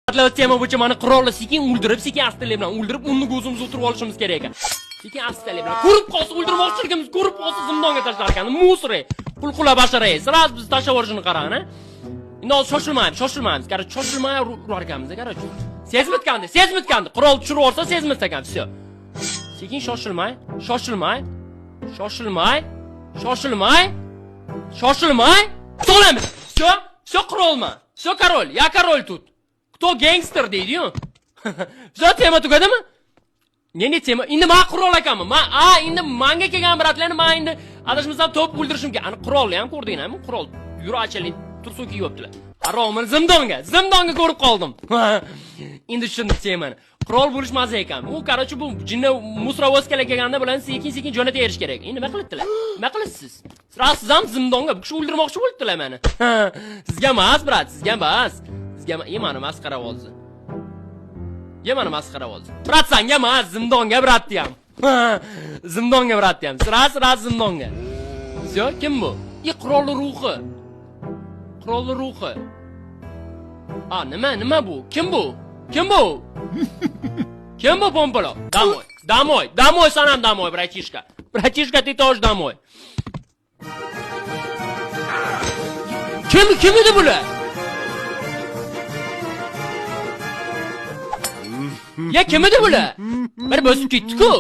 Tema bo'yicha meni qurolni sekin o'ldirib, sekin astalik bilan o'ldirib, uni o'zimiz o'tirib olishimiz kerak ekan. Sekin astalik bilan ko'rib qolsa o'ldirmoqchiligimiz, ko'rib qolsa zindonga tashlar ekan. Musri, qulqula basharay. Siraz biz tashlab yuborishini qarang, a? Endi shoshilmaymiz. Qarang, shoshilmay urar ekanmiz, qarang. Sezmitgandi. Qurol tushirib olsa sezmas ekan, всё. Sekin shoshilmay. To'lamiz. Всё qurolman. Всё король, я король тут. Кто gangster deydi-yu? Всё tema tugadimi? Neni tema? Endi men qurol ekanman. Endi menga kelgan bratlarni men endi adashmasam to'p o'ldirishim kerak. Ani qurolni ham ko'rdinglarmi? Qurol yurachalik tursun kiyibdilar. Haromini zindonga ko'rib qoldim. Endi tushundim temani. Qurol bo'lish mazza ekan. U qarochi bu jinni musravozkalar kelganda bilan sekin jo'natib berish kerak. Endi nima qilibdilar? Nima qilasiz? Siz ham zindonga bu kishi o'ldirmoqchi bo'libdilar meni. Sizga emas, brat, sizga emas. Mani masxara bo'ldi. Mani masxara bo'ldi. Brat senga emas, zindonga bratni ham. Zindonga bratni ham. Sira zindonga. Всё, kim bu? Qurolli ruhi. Nima bu? Kim bu? Kim bu pompolo? Домой, sanam домой, bratishka. Bratishka, ты тоже домой. Kim edi bular? Kim edi bular? Bir bosib ketdi-ku.